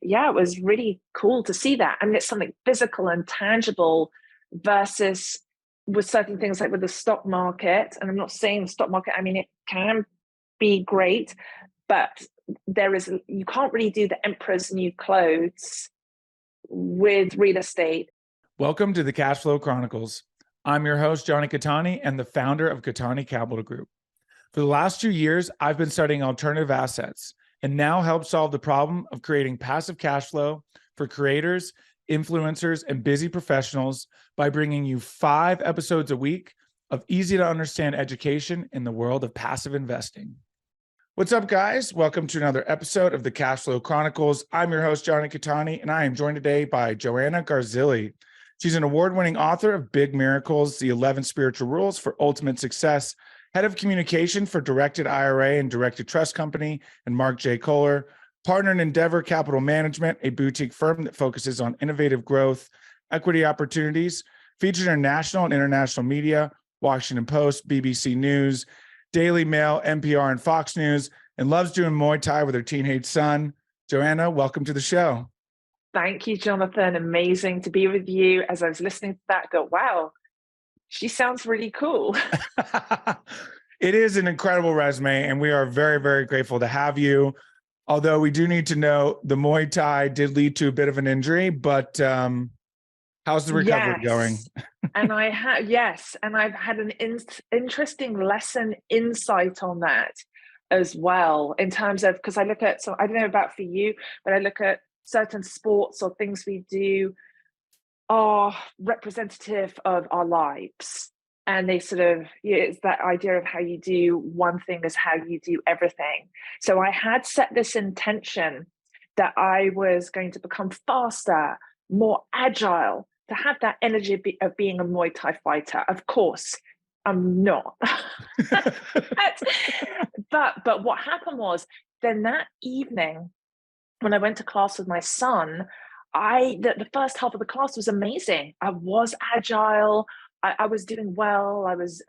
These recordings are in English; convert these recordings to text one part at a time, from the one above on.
yeah, it was really cool to see that. And it's something physical and tangible versus with certain things like with the stock market. And I'm not saying the stock market, I mean, it can be great, but you can't really do the emperor's new clothes with real estate. Welcome to the Cash Flow Chronicles. I'm your host, Jonny and the founder of Cattani Capital Group. For the last 2 years, I've been studying alternative assets and now help solve the problem of creating passive cash flow for creators, influencers, and busy professionals by bringing you 5 episodes a week of easy to understand education in the world of passive investing. What's up, guys? Welcome to another episode of the Cash Flow Chronicles. I'm your host, Johnny Cattani, and I am joined today by Joanna Garzilli. She's an award-winning author of Big Miracles, The 11 Spiritual Rules for Ultimate Success, head of communication for Directed IRA and Directed Trust Company, and Mark J. Kohler, partner in Endeavor Capital Management, a boutique firm that focuses on innovative growth, equity opportunities, featured in national and international media, Washington Post, BBC News, Daily Mail, NPR, and Fox News, and loves doing Muay Thai with her teenage son. Joanna, welcome to the show. Thank you, Jonathan. Amazing to be with you. As I was listening to that, I go, wow, she sounds really cool. It is an incredible resume, and we are very, very grateful to have you. Although we do need to know the Muay Thai did lead to a bit of an injury, but how's the recovery going? And I have, yes, and I've had an interesting lesson insight on that as well, in terms of, because I look at, so I don't know about for you, but I look at certain sports or things we do are representative of our lives. And they sort of, it's that idea of how you do one thing is how you do everything. So I had set this intention that I was going to become faster, more agile, to have that energy of being a Muay Thai fighter. Of course, I'm not. but what happened was, then that evening, when I went to class with my son, the first half of the class was amazing. I was agile. I was doing well. I was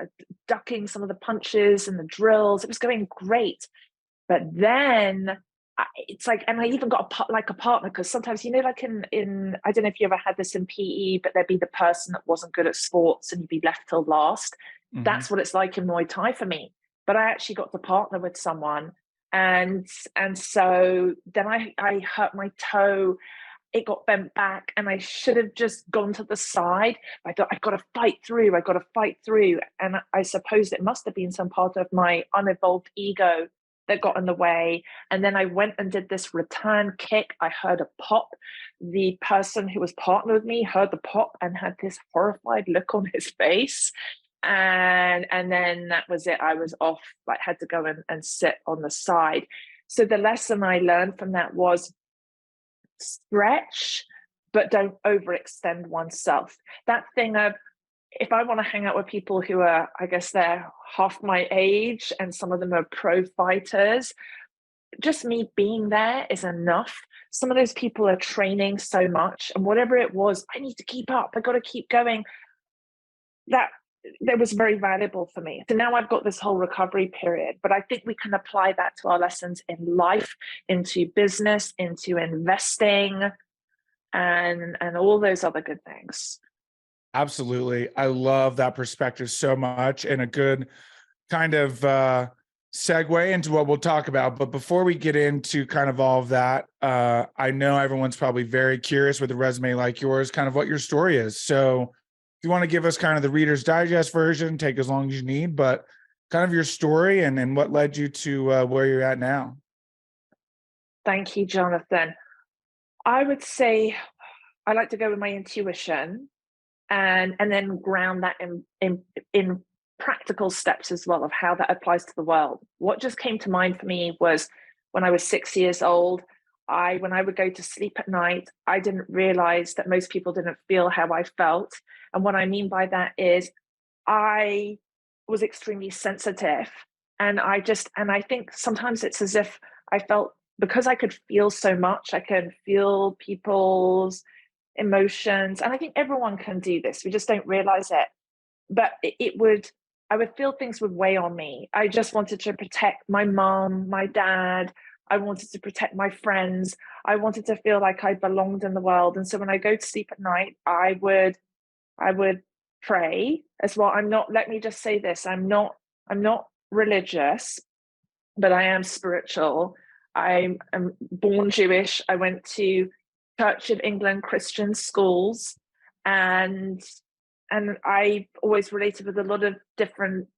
ducking some of the punches and the drills. It was going great. But then it's like, and I even got a partner, because sometimes, like in I don't know if you ever had this in PE, but there'd be the person that wasn't good at sports and you'd be left till last. Mm-hmm. That's what it's like in Muay Thai for me. But I actually got to partner with someone. And so then I hurt my toe. It got bent back and I should have just gone to the side. I thought, I've got to fight through. And I suppose it must have been some part of my unevolved ego that got in the way. And then I went and did this return kick. I heard a pop. The person who was partnered with me heard the pop and had this horrified look on his face. And then that was it. I was off, had to go and sit on the side. So the lesson I learned from that was stretch, but don't overextend oneself. That thing of, if I want to hang out with people who are, I guess they're half my age and some of them are pro fighters, just me being there is enough. Some of those people are training so much, and whatever it was, I need to keep up. I got to keep going. That was very valuable for me. So now I've got this whole recovery period, but I think we can apply that to our lessons in life, into business, into investing, and all those other good things. Absolutely. I love that perspective so much, and a good kind of segue into what we'll talk about. But before we get into kind of all of that, I know everyone's probably very curious with a resume like yours, kind of what your story is. So if you want to give us kind of the Reader's Digest version, take as long as you need, but kind of your story and what led you to where you're at now. Thank you, Jonathan. I would say I like to go with my intuition and then ground that in practical steps as well of how that applies to the world. What just came to mind for me was when I was 6 years old, when I would go to sleep at night, I didn't realize that most people didn't feel how I felt. And what I mean by that is I was extremely sensitive. And I think sometimes it's as if I felt, because I could feel so much, I could feel people's emotions. And I think everyone can do this. We just don't realize it. But I would feel things would weigh on me. I just wanted to protect my mom, my dad. I wanted to protect my friends. I wanted to feel like I belonged in the world. And so when I go to sleep at night, I would pray as well. Let me just say this, I'm not religious, but I am spiritual. I'm born Jewish. I went to Church of England Christian schools, and I always related with a lot of different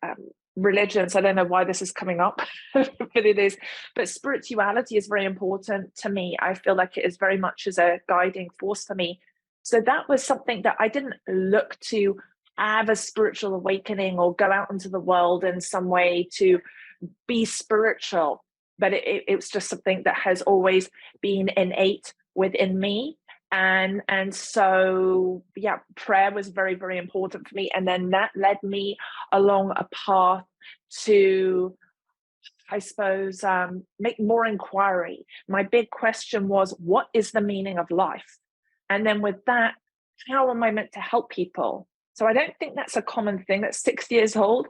um, religions. I don't know why this is coming up, but it is. But spirituality is very important to me. I feel like it is very much as a guiding force for me. So that was something that I didn't look to have a spiritual awakening or go out into the world in some way to be spiritual, but it was just something that has always been innate within me. And so yeah, prayer was very, very important for me. And then that led me along a path to, I suppose, make more inquiry. My big question was, what is the meaning of life? And then with that, how am I meant to help people? So I don't think that's a common thing. That's 6 years old.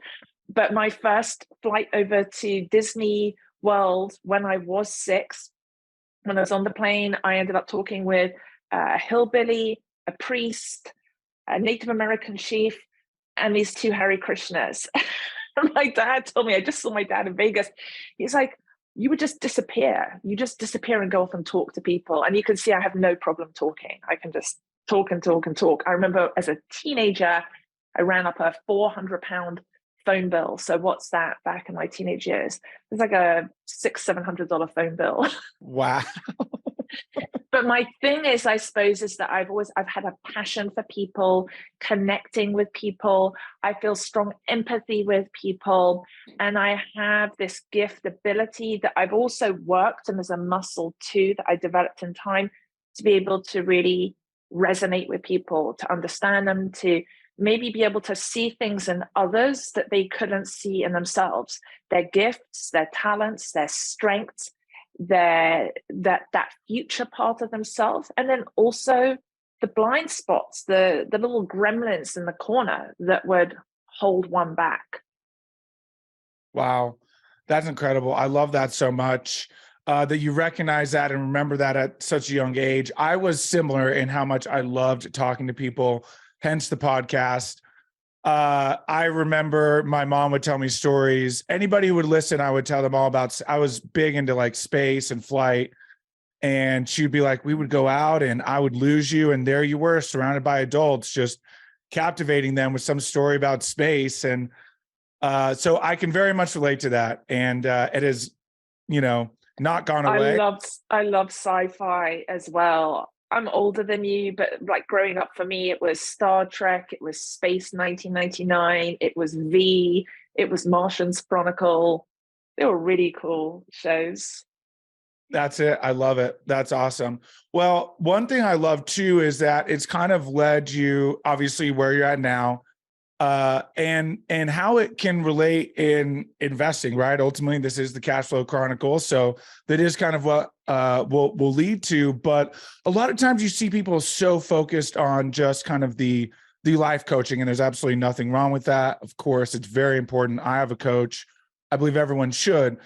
But my first flight over to Disney World when I was 6, when I was on the plane, I ended up talking with a hillbilly, a priest, a Native American chief, and these 2 Hare Krishnas. My dad told me, I just saw my dad in Vegas. He's like, you would just disappear. You just disappear and go off and talk to people. And you can see I have no problem talking. I can just talk and talk and talk. I remember as a teenager, I ran up a 400-pound phone bill. So what's that back in my teenage years? It's like a $600-700 phone bill. Wow. But my thing is, I suppose, is that I've had a passion for people, connecting with people. I feel strong empathy with people. And I have this gift ability that I've also worked, and as a muscle too, that I developed in time, to be able to really resonate with people, to understand them, to maybe be able to see things in others that they couldn't see in themselves, their gifts, their talents, their strengths, that future part of themselves, and then also the blind spots, the little gremlins in the corner that would hold one back. Wow. That's incredible. I love that so much, that you recognize that and remember that at such a young age. I was similar in how much I loved talking to people, hence the podcast. I remember my mom would tell me stories. Anybody who would listen, I would tell them all about, I was big into like space and flight. And she'd be like, we would go out and I would lose you. And there you were surrounded by adults, just captivating them with some story about space. And so I can very much relate to that. And it has, not gone away. I love sci-fi as well. I'm older than you, but like growing up for me, it was Star Trek, it was Space 1999, it was V, it was Martian's Chronicle. They were really cool shows. That's it. I love it. That's awesome. Well, one thing I love too is that it's kind of led you obviously where you're at now, and how it can relate in investing, right? Ultimately, this is the Cash Flow Chronicle, so that is kind of what will lead to. But a lot of times you see people so focused on just kind of the life coaching, and there's absolutely nothing wrong with that. Of course, it's very important. I have a coach. I believe everyone should,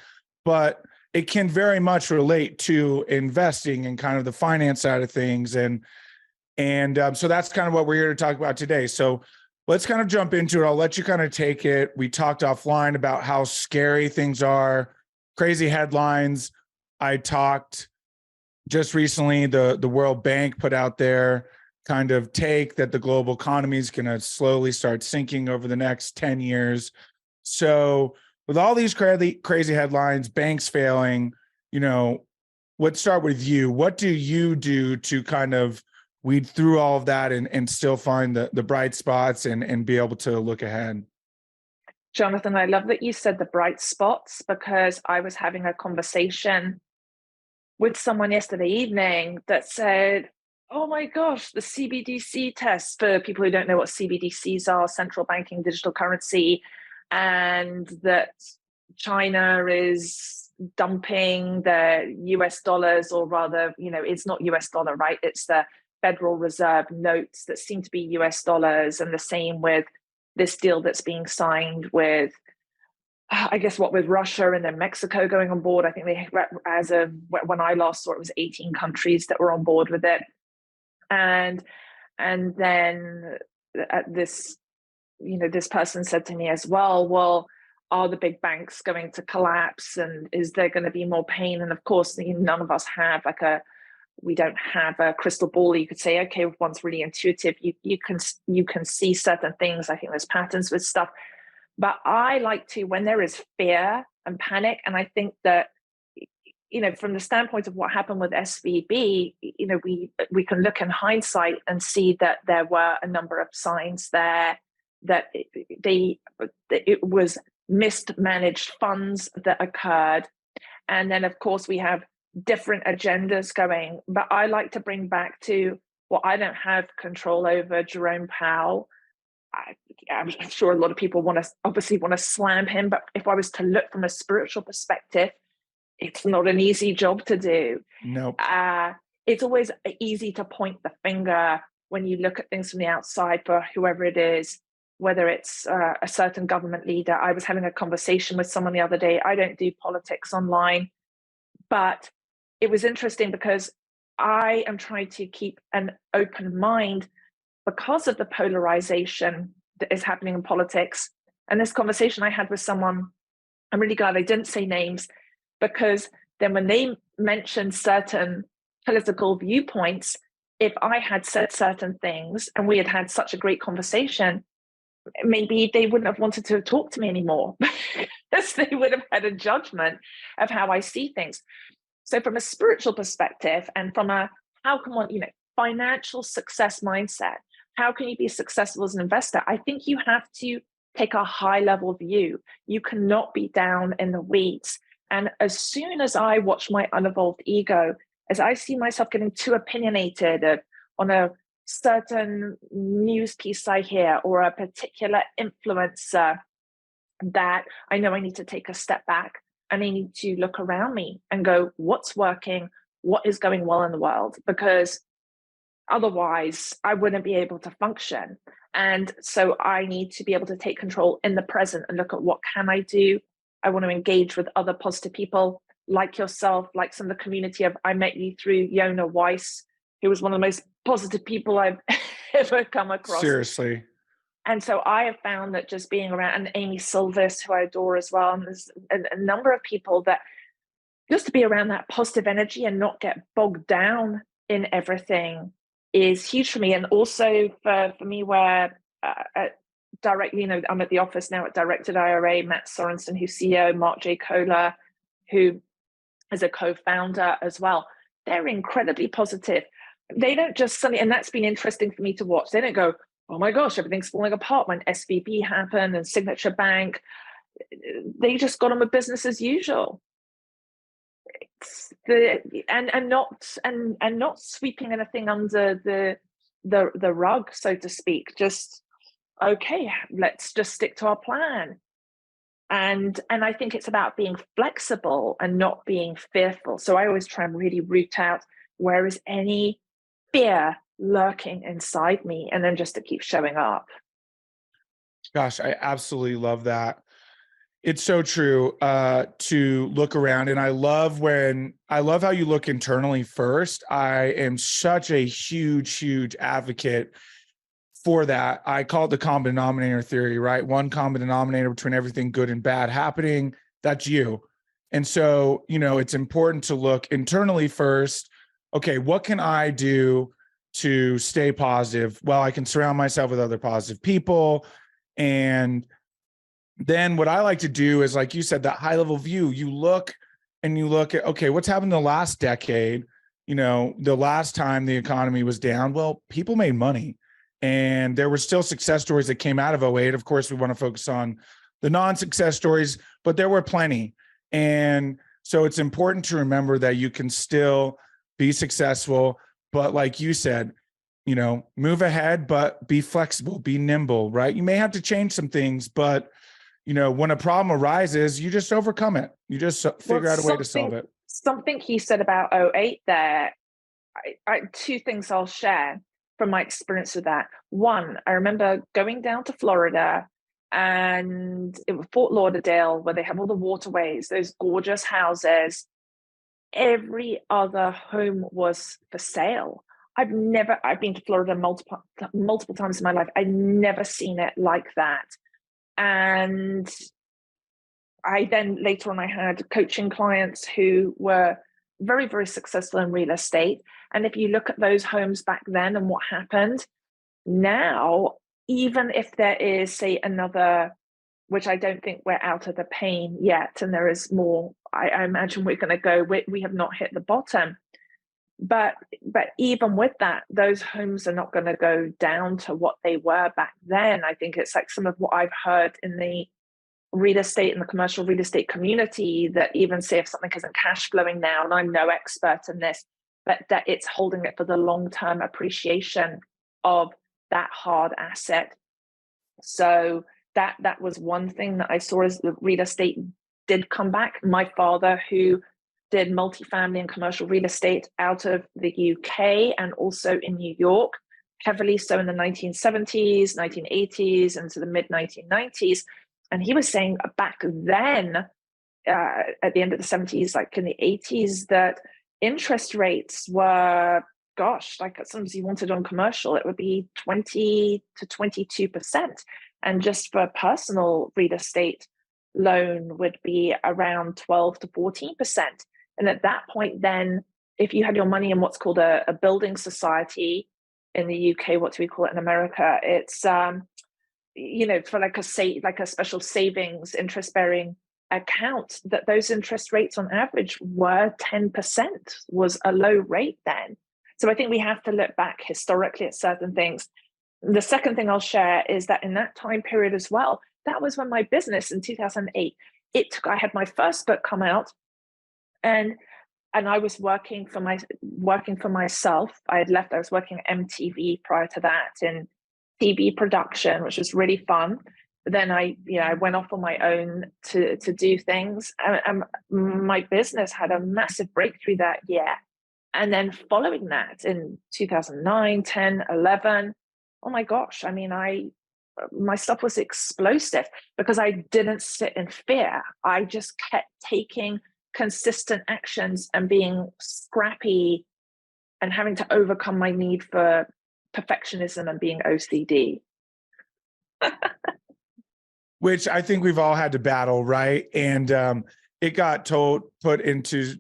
but it can very much relate to investing and kind of the finance side of things. And so that's kind of what we're here to talk about today. So let's kind of jump into it. I'll let you kind of take it. We talked offline about how scary things are, crazy headlines. I talked just recently, the World Bank put out their kind of take that the global economy is going to slowly start sinking over the next 10 years. So with all these crazy headlines, banks failing, let's start with you. What do you do to kind of weed through all of that and still find the bright spots and be able to look ahead? Jonathan, I love that you said the bright spots, because I was having a conversation with someone yesterday evening that said, oh my gosh, the CBDC test, for people who don't know what CBDCs are, central banking digital currency, and that China is dumping the US dollars, or rather, it's not US dollar, right? It's the Federal Reserve notes that seem to be US dollars. And the same with this deal that's being signed with I guess what with Russia and then Mexico going on board, I think they, as of when I last saw it, was 18 countries that were on board with it. And then this, this person said to me as well, are the big banks going to collapse, and is there going to be more pain? And of course, none of us have we don't have a crystal ball. You could say, okay, if one's really intuitive, you can see certain things. I think there's patterns with stuff, but I like to, when there is fear and panic, and I think that, from the standpoint of what happened with SVB, we can look in hindsight and see that there were a number of signs there that it was mismanaged funds that occurred. And then, of course, we have different agendas going. But I like to bring back to what I don't have control over, Jerome Powell. I'm sure a lot of people want to slam him. But if I was to look from a spiritual perspective, it's not an easy job to do. Nope. It's always easy to point the finger when you look at things from the outside for whoever it is, whether it's a certain government leader. I was having a conversation with someone the other day. I don't do politics online, but it was interesting because I am trying to keep an open mind because of the polarization that is happening in politics. And this conversation I had with someone, I'm really glad I didn't say names, because then when they mentioned certain political viewpoints, if I had said certain things and we had had such a great conversation, maybe they wouldn't have wanted to talk to me anymore because they would have had a judgment of how I see things. So from a spiritual perspective, and from a how can one, financial success mindset, how can you be successful as an investor? I think you have to take a high level view. You cannot be down in the weeds. And as soon as I watch my unevolved ego, as I see myself getting too opinionated on a certain news piece I hear or a particular influencer, that I know I need to take a step back and I need to look around me and go, what's working? What is going well in the world? Because otherwise I wouldn't be able to function. And so I need to be able to take control in the present and look at what can I do. I want to engage with other positive people like yourself, like some of the community. I met you through Yona Weiss, who was one of the most positive people I've ever come across. Seriously. And so I have found that just being around, and Amy Silvis, who I adore as well, and there's a number of people that just to be around that positive energy and not get bogged down in everything is huge for me. And also for me, where directly, I'm at the office now at Directed IRA, Matt Sorensen, who's CEO, Mark J. Kohler, who is a co-founder as well. They're incredibly positive. They don't just suddenly, and that's been interesting for me to watch. They don't go, oh my gosh, everything's falling apart when SVB happened and Signature Bank. They just got on with business as usual. And not sweeping anything under the rug, so to speak. Just okay, let's just stick to our plan. And I think it's about being flexible and not being fearful. So I always try and really root out where is any fear lurking inside me, and then just to keep showing up. Gosh, I absolutely love that. It's so true to look around. And I love how you look internally first. I am such a huge advocate for that. I call it the common denominator theory, right? One common denominator between everything good and bad happening, that's you. And so, it's important to look internally first. Okay, what can I do to stay positive? Well, I can surround myself with other positive people. And then what I like to do is, like you said, that high level view. You look at, okay, what's happened in the last decade? The last time the economy was down, well, people made money and there were still success stories that came out of 2008. Of course, we want to focus on the non-success stories, but there were plenty. And so it's important to remember that you can still be successful, but like you said, move ahead, but be flexible, be nimble, right? You may have to change some things, but when a problem arises, you just overcome it. You just figure out a way to solve it. Something he said about 2008 there, two things I'll share from my experience with that. One, I remember going down to Florida And it was Fort Lauderdale, where they have all the waterways, those gorgeous houses. Every other home was for sale. I've been to Florida multiple times in my life. I've never seen it like that. And I then later on, I had coaching clients who were very, very successful in real estate. And if you look at those homes back then and what happened, now, even if there is, say, another, which I don't think we're out of the pain yet, and there is more, I imagine we're going to go, we have not hit the bottom. But even with that, those homes are not going to go down to what they were back then. I think it's like some of what I've heard in the real estate and the commercial real estate community, that even say if something isn't cash flowing now, and I'm no expert in this, but that it's holding it for the long-term appreciation of that hard asset. So that was one thing that I saw as the real estate did come back. My father, who did multifamily and commercial real estate out of the UK and also in New York, heavily so in the 1970s, 1980s, and to the mid 1990s. And he was saying back then, at the end of the 70s, like in the 80s, that interest rates were, gosh, like sometimes you wanted on commercial, it would be 20 to 22%. And just for personal real estate loan would be around 12 to 14%. And at that point, then, if you had your money in what's called a building society in the UK, what do we call it in America? It's for like a special savings interest-bearing account, that those interest rates on average were 10%, was a low rate then. So I think we have to look back historically at certain things. The second thing I'll share is that in that time period as well, that was when my business in 2008, I had my first book come out, and I was working for myself. I was working at MTV prior to that in TV production, which was really fun. Then I went off on my own to do things, and my business had a massive breakthrough that year. And then following that in 2009, 10, 11, oh my gosh, I mean, my stuff was explosive because I didn't sit in fear. I just kept taking consistent actions and being scrappy and having to overcome my need for perfectionism and being OCD. Which I think we've all had to battle, right? And it got put into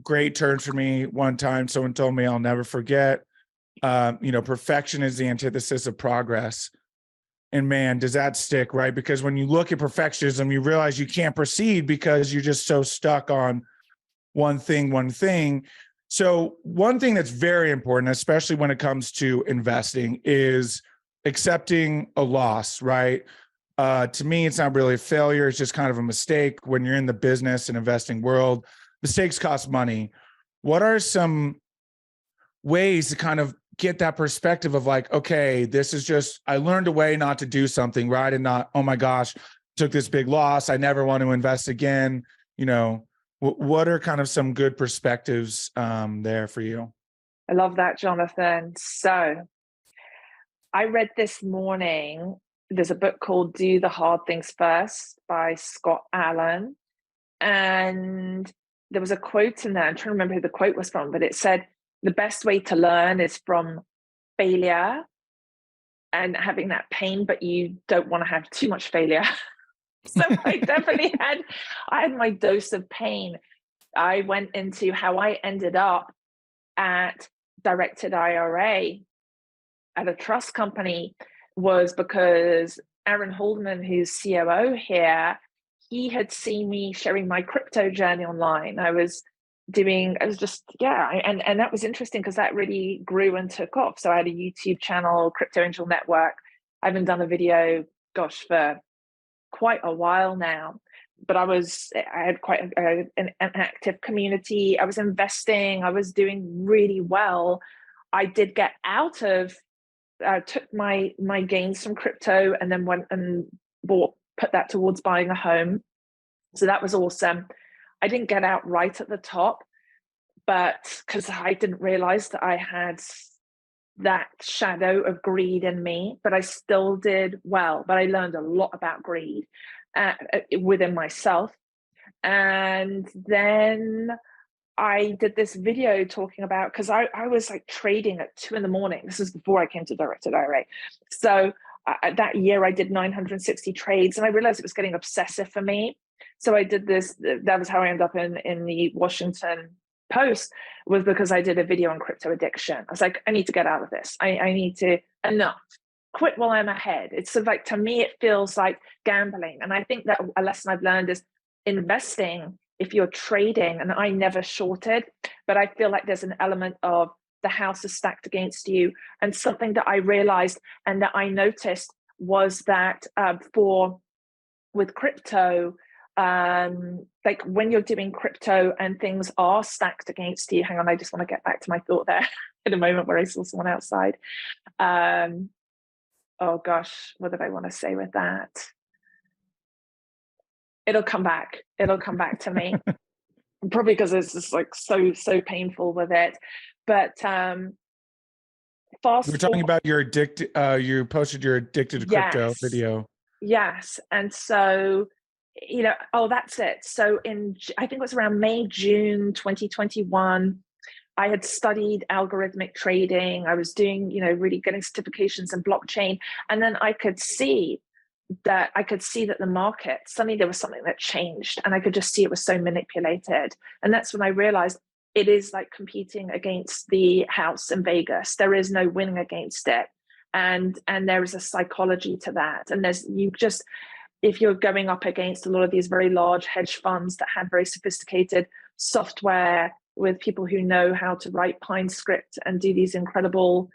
great terms for me one time. Someone told me, I'll never forget, perfection is the antithesis of progress. And man, does that stick, right? Because when you look at perfectionism, you realize you can't proceed because you're just so stuck on one thing. So one thing that's very important, especially when it comes to investing, is accepting a loss, right? To me, it's not really a failure. It's just kind of a mistake. When you're in the business and investing world, mistakes cost money. What are some ways to kind of get that perspective of like, okay, this is just, I learned a way not to do something, right? And not, oh my gosh, took this big loss, I never want to invest again. What are kind of some good perspectives there for you? I love that, Jonathan. So I read this morning, there's a book called Do the Hard Things First by Scott Allen. And there was a quote in there. I'm trying to remember who the quote was from, but it said, the best way to learn is from failure and having that pain, but you don't want to have too much failure. So I definitely had my dose of pain. I went into how I ended up at directed IRA at a trust company was because Aaron Haldeman, who's COO here, he had seen me sharing my crypto journey online. And that was interesting because that really grew and took off. So I had a YouTube channel, Crypto Angel Network. I haven't done a video, for quite a while now, but I had quite an active community. I was investing, I was doing really well. I did get took my gains from crypto and then went and put that towards buying a home. So that was awesome. I didn't get out right at the top, but because I didn't realize that I had that shadow of greed in me, but I still did well. But I learned a lot about greed within myself. And then I did this video talking about, because I was like trading at 2 a.m. This is before I came to Direct to Direct. So that year I did 960 trades, and I realized it was getting obsessive for me. So I did this. That was how I ended up in the Washington Post, was because I did a video on crypto addiction. I was like, I need to get out of this. I need to, enough. Quit while I'm ahead. It's sort of like, to me, it feels like gambling. And I think that a lesson I've learned is investing, if you're trading, and I never shorted, but I feel like there's an element of the house is stacked against you. And something that I realized and that I noticed was that with crypto, like when you're doing crypto and things are stacked against you, hang on, I just want to get back to my thought there in a moment where I saw someone outside. Oh gosh, what did I want to say with that? It'll come back to me. Probably because it's just like so painful with it. But We're talking about your you posted your addicted to crypto video. Yes. And so, that's it. So I think it was around May, June 2021, I had studied algorithmic trading. I was doing, really getting certifications in blockchain. And then I could see that the market, suddenly there was something that changed, and I could just see it was so manipulated. And that's when I realized it is like competing against the house in Vegas. There is no winning against it. And there is a psychology to that. And if you're going up against a lot of these very large hedge funds that have very sophisticated software with people who know how to write Pine script and do these incredible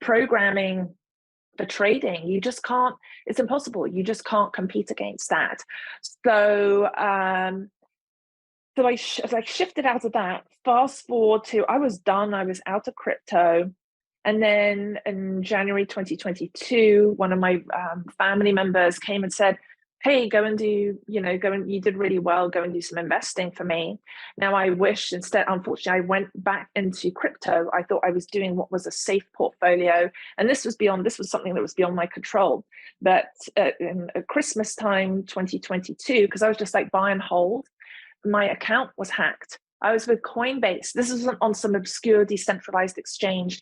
programming for trading, you just can't, it's impossible. You just can't compete against that. So, so I shifted out of that. Fast forward to, I was done. I was out of crypto. And then in January 2022, one of my family members came and said, hey, you did really well, go and do some investing for me. Now I wish instead, unfortunately, I went back into crypto. I thought I was doing what was a safe portfolio. And this was something that was beyond my control. But in Christmas time, 2022, because I was just like buy and hold, my account was hacked. I was with Coinbase. This isn't on some obscure decentralized exchange.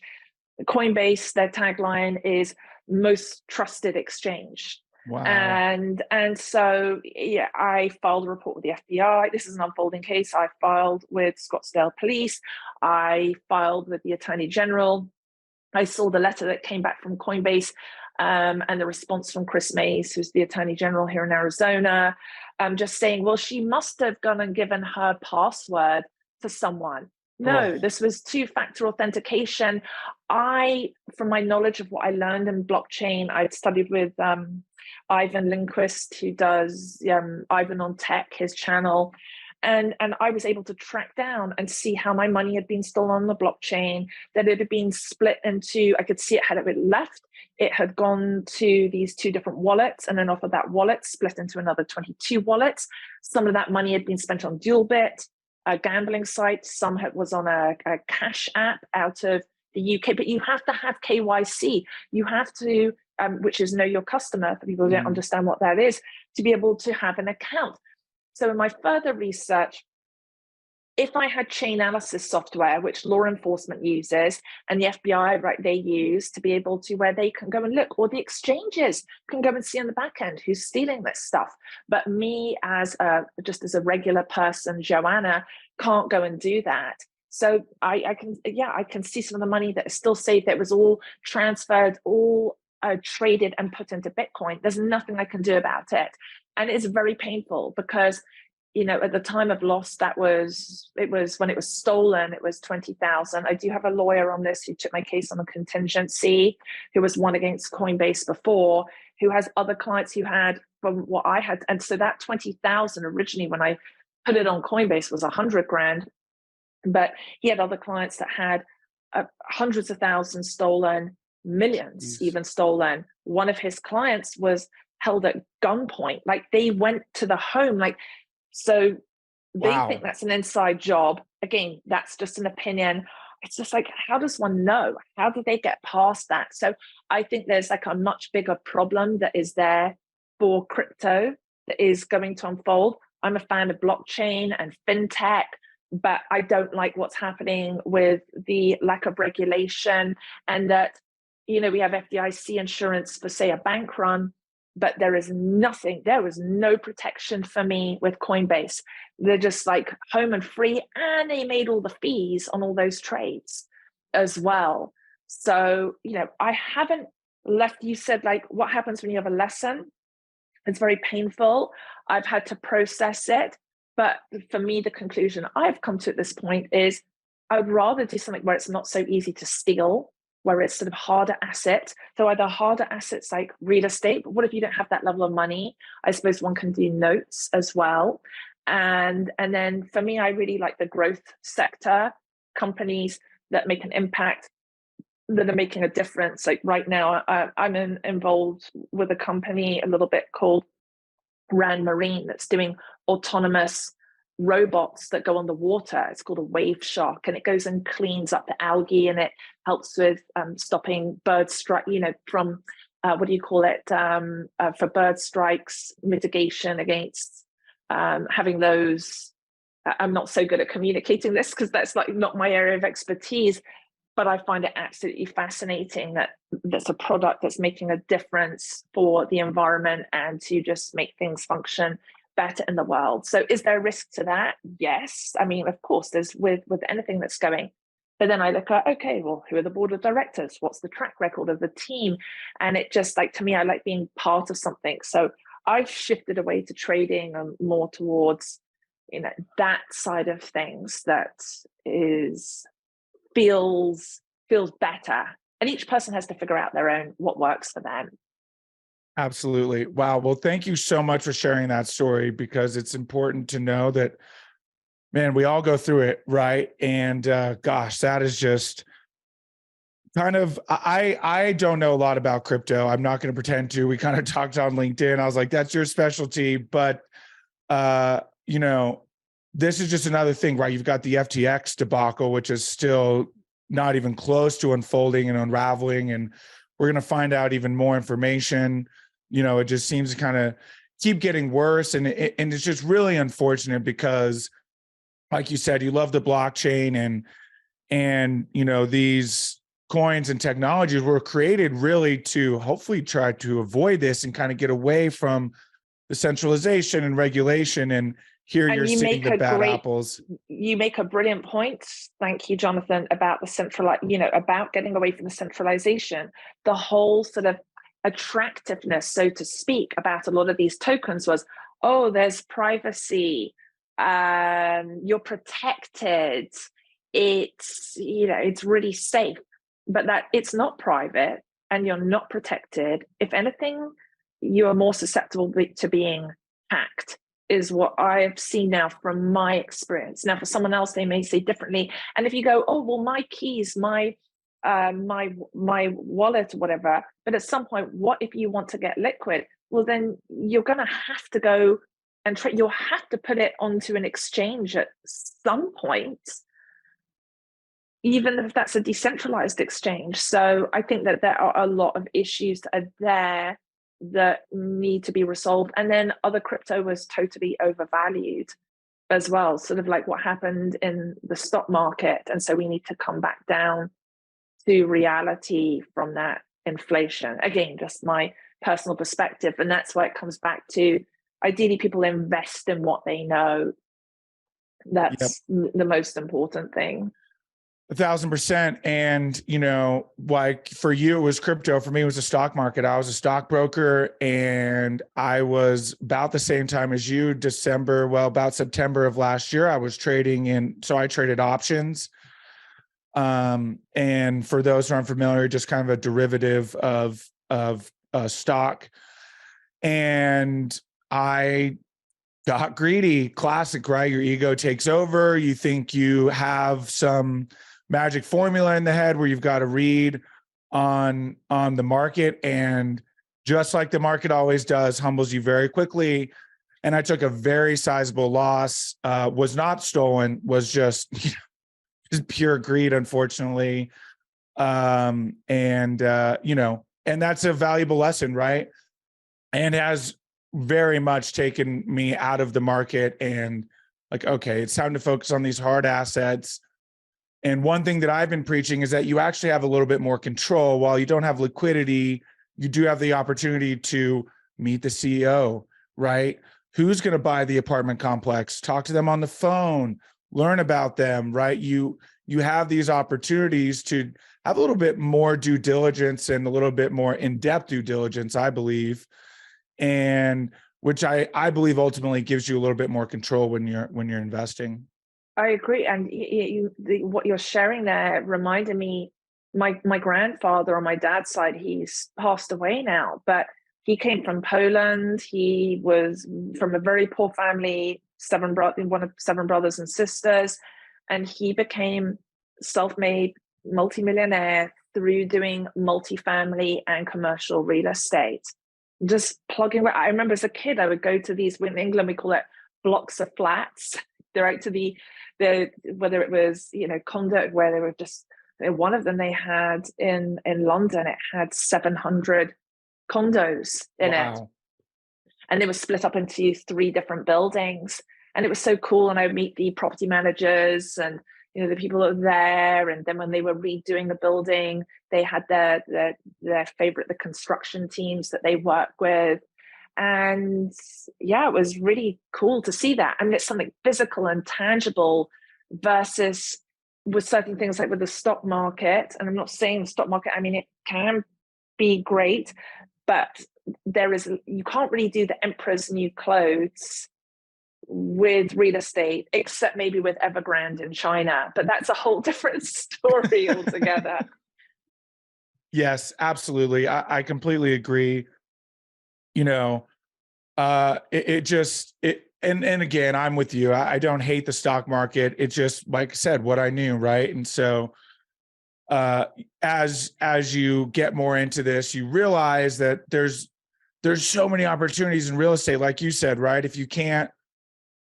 Coinbase, their tagline is most trusted exchange. Wow. And so, I filed a report with the FBI. This is an unfolding case. I filed with Scottsdale Police. I filed with the Attorney General. I saw the letter that came back from Coinbase and the response from Chris Mays, who's the Attorney General here in Arizona, just saying, well, she must have gone and given her password to someone. No, this was two-factor authentication. From my knowledge of what I learned in blockchain, I'd studied with Ivan Lindquist, who does Ivan on Tech, his channel. And I was able to track down and see how my money had been stolen on the blockchain, that it had been split into, I could see it had left. It had gone to these 2 different wallets, and then off of that wallet, split into another 22 wallets. Some of that money had been spent on DualBit, a gambling site. Some was on a cash app out of the UK, but you have to have KYC. You have to, which is know your customer, for people who don't understand what that is, to be able to have an account. So in my further research, if I had chain analysis software, which law enforcement uses and the FBI, they use to be able to, where they can go and look, or the exchanges can go and see on the back end who's stealing this stuff. But me just as a regular person, Joanna, can't go and do that. So I can see some of the money that is still saved, that was all transferred, all traded and put into Bitcoin. There's nothing I can do about it. And it's very painful because, at the time of loss, it was when it was stolen, it was 20,000. I do have a lawyer on this who took my case on a contingency, who was won against Coinbase before, who has other clients who had from what I had. And so that 20,000 originally, when I put it on Coinbase, was 100 grand. But he had other clients that had hundreds of thousands stolen, millions even stolen. One of his clients was held at gunpoint. Like, they went to the home. So they think that's an inside job. Again, that's just an opinion. it's just like, how does one know? How do they get past that? So I think there's like a much bigger problem that is there for crypto that is going to unfold. I'm a fan of blockchain and fintech, but I don't like what's happening with the lack of regulation, and that, we have FDIC insurance for, say, a bank run, but there is no protection for me with Coinbase. They're just like home and free, and they made all the fees on all those trades as well. So, I haven't left. You said, like, what happens when you have a lesson? It's very painful. I've had to process it. But for me, the conclusion I've come to at this point is I would rather do something where it's not so easy to steal, where it's sort of harder assets. So either harder assets like real estate, but what if you don't have that level of money? I suppose one can do notes as well. And then for me, I really like the growth sector, companies that make an impact, that are making a difference. Like right now, I'm involved with a company a little bit called Rand Marine that's doing autonomous robots that go on the water. It's called a wave shark, and it goes and cleans up the algae, and it helps with stopping bird strike, from what do you call it, for bird strikes, mitigation against having those. I'm not so good at communicating this because that's like not my area of expertise, but I find it absolutely fascinating that that's a product that's making a difference for the environment and to just make things function better in the world. So is there a risk to that? Yes. I mean, of course, there's with anything that's going. But then I look at, okay, well, who are the board of directors? What's the track record of the team? And it just, like, to me, I like being part of something. So I've shifted away to trading and more towards, that side of things that feels better. And each person has to figure out their own, what works for them. Absolutely. Wow. Well, thank you so much for sharing that story, because it's important to know that, man, we all go through it, right? And gosh, that is just kind of, I don't know a lot about crypto. I'm not going to pretend to. We kind of talked on LinkedIn. I was like, that's your specialty. But, this is just another thing, right? You've got the FTX debacle, which is still not even close to unfolding and unraveling. And we're going to find out even more information. It just seems to kind of keep getting worse. And it's just really unfortunate because, like you said, you love the blockchain, and these coins and technologies were created really to hopefully try to avoid this and kind of get away from the centralization and regulation. And here you're seeing the bad apples. You make a brilliant point. Thank you, Jonathan, about the about getting away from the centralization. The whole sort of attractiveness, so to speak, about a lot of these tokens was, oh, there's privacy, you're protected, it's really safe, but that it's not private and you're not protected. If anything, you are more susceptible to being hacked, is what I've seen now from my experience. Now, for someone else, they may say differently. And if you go, oh, well, my keys, my wallet or whatever, but at some point, what if you want to get liquid? Well, then you're going to have to go and you'll have to put it onto an exchange at some point, even if that's a decentralized exchange. So I think that there are a lot of issues that are there that need to be resolved. And then other crypto was totally overvalued as well, sort of like what happened in the stock market. And so we need to come back down to reality from that inflation. Again, just my personal perspective. And that's why it comes back to, ideally, people invest in what they know. That's the most important thing. 1,000%. And, like for you, it was crypto. For me, it was the stock market. I was a stockbroker, and I was about the same time as you, about September of last year, I was trading so I traded options. And for those who aren't familiar, just kind of a derivative of stock. And I got greedy. Classic, right? Your ego takes over. You think you have some magic formula in the head where you've got to read on the market, and just like the market always does, humbles you very quickly. And I took a very sizable loss. Was not stolen, was just just pure greed, unfortunately. And that's a valuable lesson, right? And has very much taken me out of the market and like, okay, it's time to focus on these hard assets. And one thing that I've been preaching is that you actually have a little bit more control. While you don't have liquidity, you do have the opportunity to meet the CEO, right? Who's going to buy the apartment complex? Talk to them on the phone, learn about them, right? You have these opportunities to have a little bit more due diligence and a little bit more in-depth due diligence, I believe, and which I believe ultimately gives you a little bit more control when you're investing. I agree, and what you're sharing there reminded me. My grandfather on my dad's side, he's passed away now, but he came from Poland. He was from a very poor family, one of 7 brothers and sisters, and he became self-made multimillionaire through doing multifamily and commercial real estate. Just plugging. I remember as a kid, I would go to these, in England we call it blocks of flats. They're out to the whether it was condo, where they were just, one of them they had in London, it had 700 condos in it, and they were split up into 3 different buildings, and it was so cool. And I would meet the property managers and the people that were there, and then when they were redoing the building, they had their favorite, the construction teams that they work with. And yeah, it was really cool to see that. I mean, it's something physical and tangible versus with certain things like with the stock market. And I'm not saying the stock market, I mean, it can be great, but you can't really do the emperor's new clothes with real estate, except maybe with Evergrande in China, but that's a whole different story altogether. Yes, absolutely. I completely agree. And again, I'm with you. I don't hate the stock market. It's just, like I said, what I knew, right? And so as you get more into this, you realize that there's so many opportunities in real estate, like you said, right? If you can't,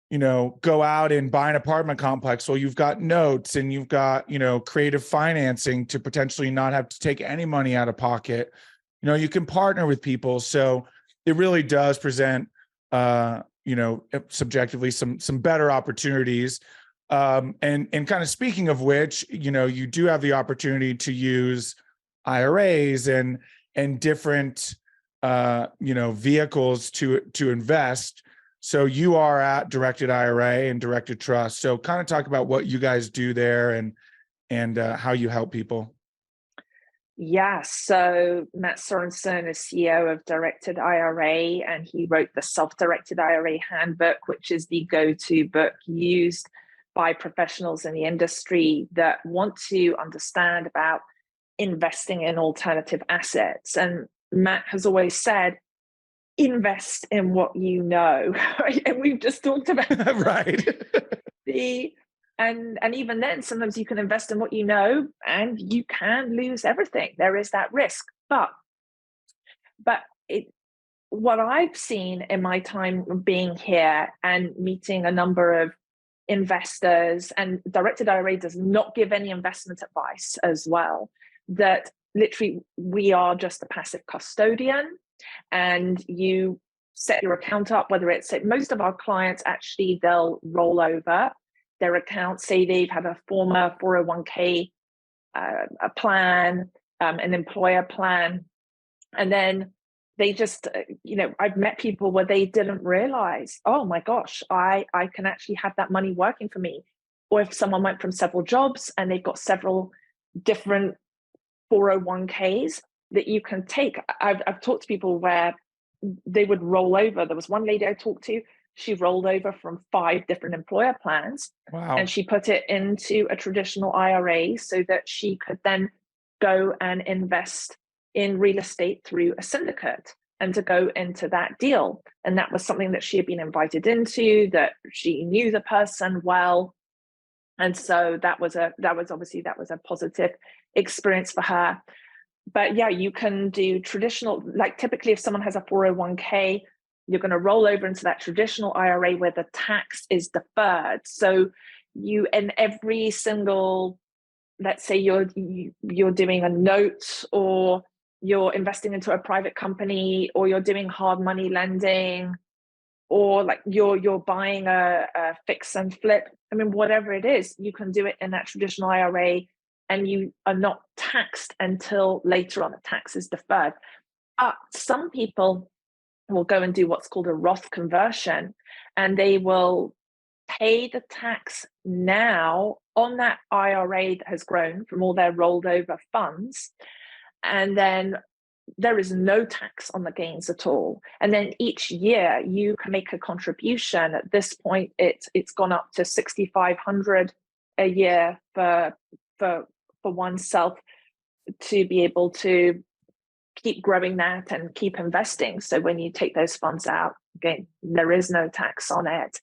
go out and buy an apartment complex, well, you've got notes and you've got, creative financing to potentially not have to take any money out of pocket. You can partner with people. So it really does present, subjectively some better opportunities. And kind of speaking of which, you do have the opportunity to use IRAs and different, vehicles to invest. So you are at Directed IRA and Directed Trust. So kind of talk about what you guys do there and how you help people. Yeah, so Matt Sorensen is CEO of Directed IRA, and he wrote the Self-Directed IRA Handbook, which is the go-to book used by professionals in the industry that want to understand about investing in alternative assets. And Matt has always said, invest in what you know, right? And we've just talked about right. And even then, sometimes you can invest in what you know and you can lose everything. There is that risk. But what I've seen in my time being here and meeting a number of investors, and Directed IRA does not give any investment advice as well, that literally we are just a passive custodian, and you set your account up, whether it's, most of our clients actually, they'll roll over their account, say they've had a former 401k a plan, an employer plan, and then they just, I've met people where they didn't realize, oh my gosh, I can actually have that money working for me. Or if someone went from several jobs and they've got several different 401ks that you can take. I've talked to people where they would roll over. There was one lady I talked to, she rolled over from 5 different employer plans. Wow. And she put it into a traditional IRA so that she could then go and invest in real estate through a syndicate and to go into that deal. And that was something that she had been invited into, that she knew the person well. And so that was a positive experience for her. But yeah, you can do traditional, like typically if someone has a 401k, you're going to roll over into that traditional IRA where the tax is deferred. So you in every single, let's say you're doing a note, or you're investing into a private company, or you're doing hard money lending, or like you're buying a fix and flip. I mean, whatever it is, you can do it in that traditional IRA, and you are not taxed until later on. The tax is deferred. Some people will go and do what's called a Roth conversion, and they will pay the tax now on that IRA that has grown from all their rolled over funds. And then there is no tax on the gains at all. And then each year you can make a contribution. At this point, it's gone up to $6,500 a year for oneself to be able to keep growing that and keep investing. So when you take those funds out, again, there is no tax on it.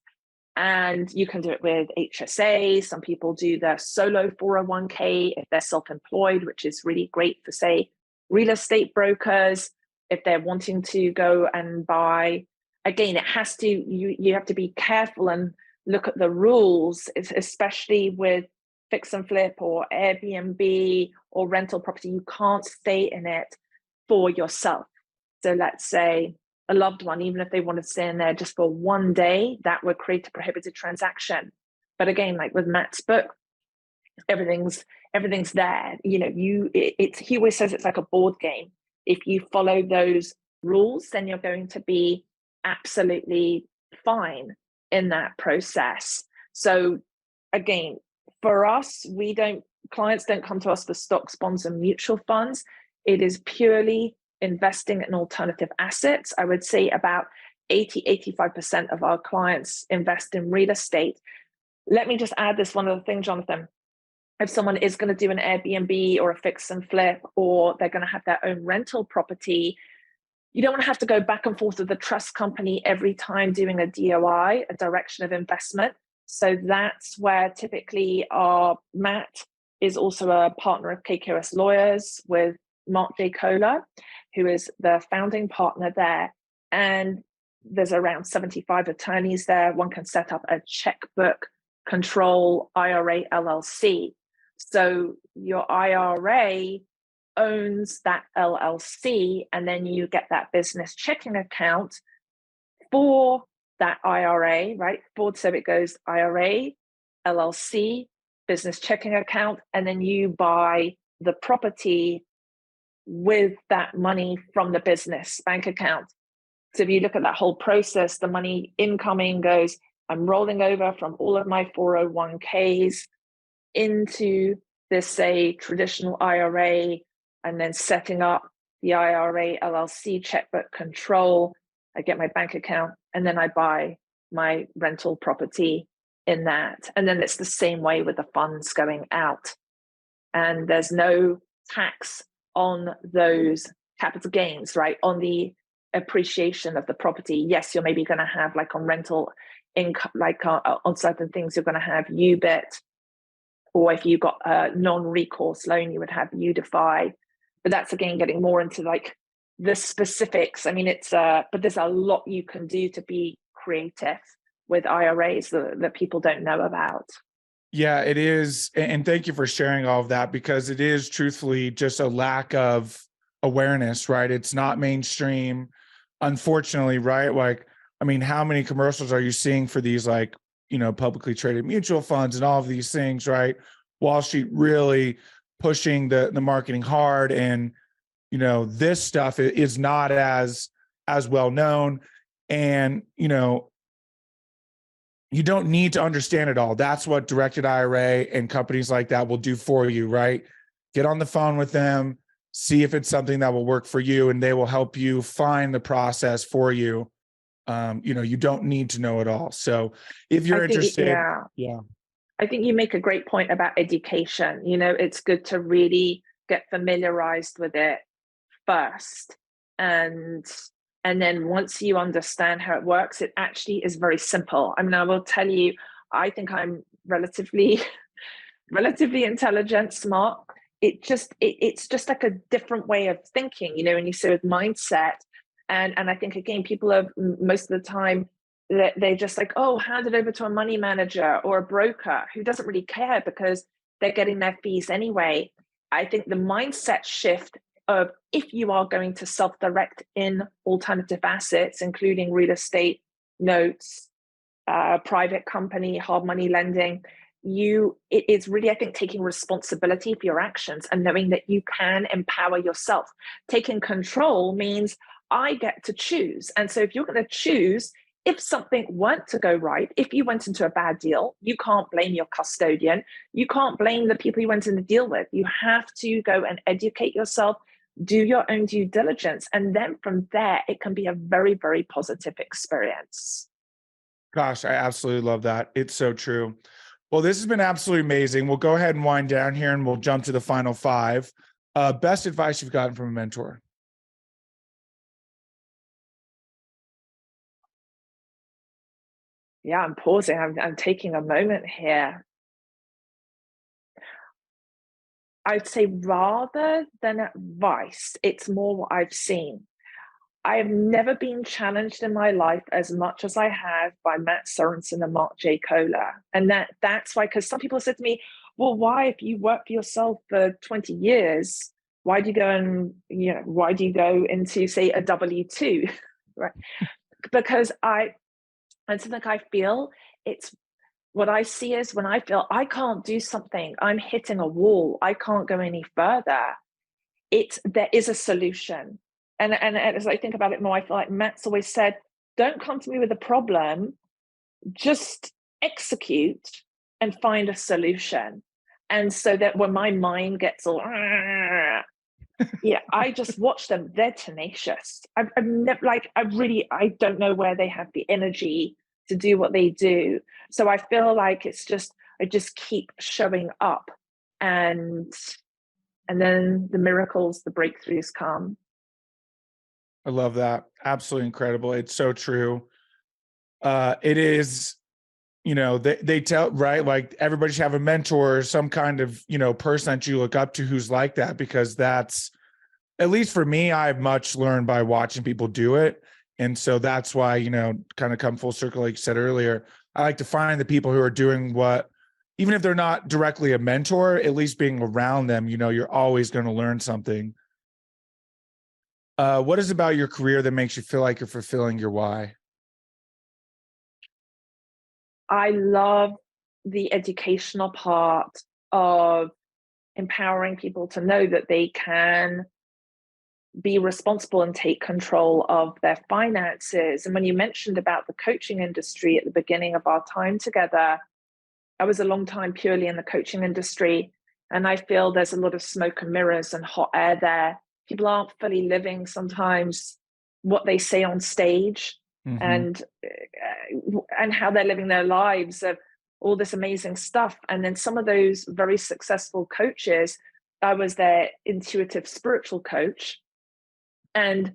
And you can do it with HSA. Some people do their solo 401k if they're self-employed, which is really great for, say, real estate brokers. If they're wanting to go and buy, again, it has to, you have to be careful and look at the rules, especially with fix and flip or Airbnb or rental property. You can't stay in it for yourself. So let's say a loved one, even if they want to stay in there just for one day, that would create a prohibited transaction. But again, like with Matt's book, everything's there. You know, he always says it's like a board game. If you follow those rules, then you're going to be absolutely fine in that process. So again, for us, clients don't come to us for stocks, bonds, and mutual funds. It is purely investing in alternative assets. I would say about 85% of our clients invest in real estate. Let me just add this one other thing, Jonathan. If someone is going to do an Airbnb or a fix and flip, or they're going to have their own rental property, you don't want to have to go back and forth with the trust company every time doing a DOI, a direction of investment. So that's where typically our Matt is also a partner of KKOS Lawyers with Mark J. Kohler, who is the founding partner there. And there's around 75 attorneys there. One can set up a checkbook control IRA LLC. So your IRA owns that LLC, and then you get that business checking account for that IRA, right? So it goes IRA, LLC, business checking account, and then you buy the property with that money from the business bank account. So if you look at that whole process, the money incoming goes, I'm rolling over from all of my 401ks into this, say, traditional IRA, and then setting up the IRA LLC checkbook control. I get my bank account, and then I buy my rental property in that. And then it's the same way with the funds going out. And there's no tax on those capital gains, right? On the appreciation of the property. Yes, you're maybe going to have, like on rental income, like on certain things, you're going to have UBIT, or if you got a non-recourse loan, you would have UDefi. But that's again getting more into like the specifics. I mean, but there's a lot you can do to be creative with IRAs that people don't know about. Yeah, it is. And thank you for sharing all of that, because it is truthfully just a lack of awareness, right? It's not mainstream, unfortunately, right? Like, I mean, how many commercials are you seeing for these, like, you know, publicly traded mutual funds and all of these things, right? Wall Street really pushing the marketing hard. And, you know, this stuff is not as well known. And, you know, you don't need to understand it all. That's what directed IRA and companies like that will do for you, right? Get on the phone with them, see if it's something that will work for you, and they will help you find the process for you. You know, you don't need to know it all. So if you're interested, yeah. I think you make a great point about education. You know, it's good to really get familiarized with it first. And then once you understand how it works, it actually is very simple. I mean, I will tell you, I think I'm relatively intelligent, smart. It's just like a different way of thinking, you know, and you say with mindset. And I think, again, people are most of the time They're just like, oh, hand it over to a money manager or a broker who doesn't really care because they're getting their fees anyway. I think the mindset shift of, if you are going to self-direct in alternative assets, including real estate, notes, private company, hard money lending, it is really, I think, taking responsibility for your actions and knowing that you can empower yourself. Taking control means I get to choose. And so if you're going to choose, if something weren't to go right, if you went into a bad deal, you can't blame your custodian. You can't blame the people you went in the deal with. You have to go and educate yourself, do your own due diligence. And then from there, it can be a very, very positive experience. Gosh, I absolutely love that. It's so true. Well, this has been absolutely amazing. We'll go ahead and wind down here and we'll jump to the final five. Best advice you've gotten from a mentor? Yeah, I'm pausing. I'm taking a moment here. I'd say rather than advice, it's more what I've seen. I have never been challenged in my life as much as I have by Matt Sorensen and Mark J. Kohler. And that's why, because some people said to me, well, why, if you work for yourself for 20 years, why do you go into, say, a W-2, right? Because I think I feel it's, what I see is when I feel I can't do something, I'm hitting a wall, I can't go any further, there is a solution. And as I think about it more, I feel like Matt's always said, don't come to me with a problem, just execute and find a solution. And so that when my mind gets all, yeah, I just watch them. They're tenacious. I've never, like, I don't know where they have the energy to do what they do. So I feel like it's just, I just keep showing up, and then the miracles, the breakthroughs come. I love that. Absolutely incredible. It's so true. It is, they tell, right? Like, everybody should have a mentor or some kind of, person that you look up to who's like that, because that's, at least for me, I've much learned by watching people do it. And so that's why, kind of come full circle, like you said earlier, I like to find the people who are doing what, even if they're not directly a mentor, at least being around them, you're always going to learn something. What is about your career that makes you feel like you're fulfilling your why? I love the educational part of empowering people to know that they can be responsible and take control of their finances. And when you mentioned about the coaching industry at the beginning of our time together, I was a long time purely in the coaching industry. And I feel there's a lot of smoke and mirrors and hot air there. People aren't fully living sometimes what they say on stage, Mm-hmm. and how they're living their lives of all this amazing stuff. And then some of those very successful coaches, I was their intuitive spiritual coach. And,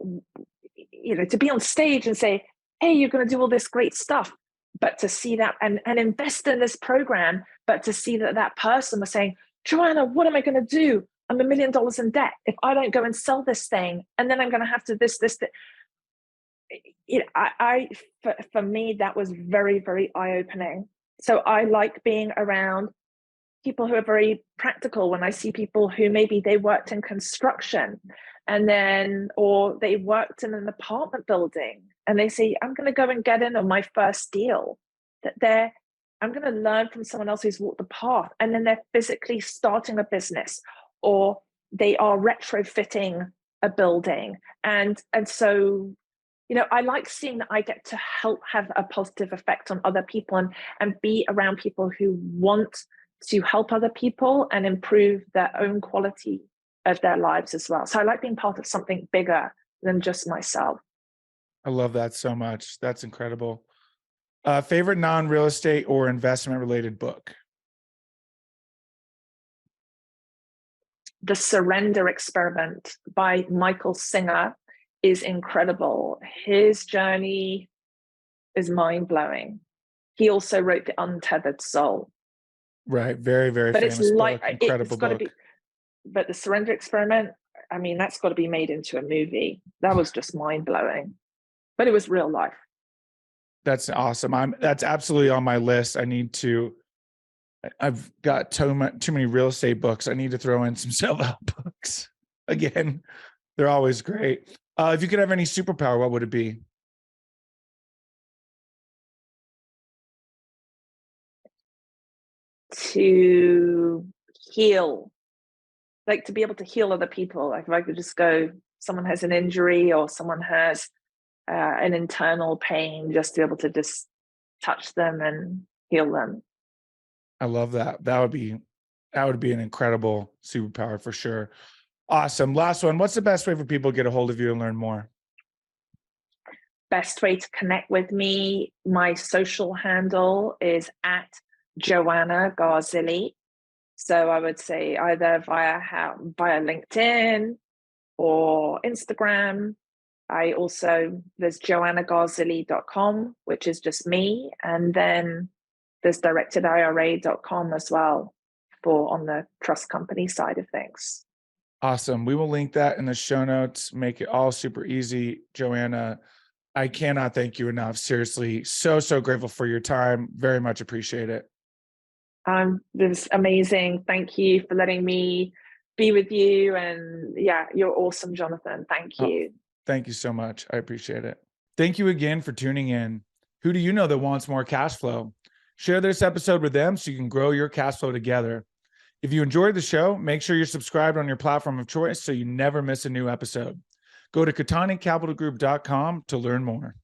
to be on stage and say, hey, you're going to do all this great stuff, but to see that and invest in this program, but to see that person was saying, Joanna, what am I going to do? I'm $1 million in debt if I don't go and sell this thing, and then I'm going to have to this. For me, that was very, very eye-opening. So I like being around people who are very practical. When I see people who maybe they worked in construction or they worked in an apartment building, and they say, I'm going to go and get in on my first deal, I'm going to learn from someone else who's walked the path, and then they're physically starting a business, or they are retrofitting a building. And so, I like seeing that I get to help have a positive effect on other people, and be around people who want to help other people and improve their own quality of their lives as well. So I like being part of something bigger than just myself. I love that so much. That's incredible. Favorite non-real estate or investment related book? The Surrender Experiment by Michael Singer is incredible. His journey is mind-blowing. He also wrote The Untethered Soul. Right. Very, very But it's famous like, book. Incredible it's got to book. be, but The Surrender Experiment, I mean, that's got to be made into a movie. That was just mind-blowing. But it was real life. That's awesome. That's absolutely on my list. I've got too many real estate books. I need to throw in some self-help books. Again, they're always great. If you could have any superpower, what would it be? To heal, like to be able to heal other people. Like if I could just go, someone has an injury or someone has an internal pain, just to be able to just touch them and heal them. I love that. That would be an incredible superpower for sure. Awesome. Last one. What's the best way for people to get a hold of you and learn more? Best way to connect with me, my social handle is at Joanna Garzilli. So I would say either via LinkedIn or Instagram. There's joannagarzilli.com, which is just me. And then there's directedira.com as well for on the trust company side of things. Awesome. We will link that in the show notes, make it all super easy. Joanna, I cannot thank you enough. Seriously, so grateful for your time. Very much appreciate it. It was amazing. Thank you for letting me be with you. And yeah, you're awesome, Jonathan. Thank you. Thank you so much. I appreciate it. Thank you again for tuning in. Who do you know that wants more cash flow? Share this episode with them so you can grow your cash flow together. If you enjoyed the show, make sure you're subscribed on your platform of choice so you never miss a new episode. Go to KataniCapitalGroup.com to learn more.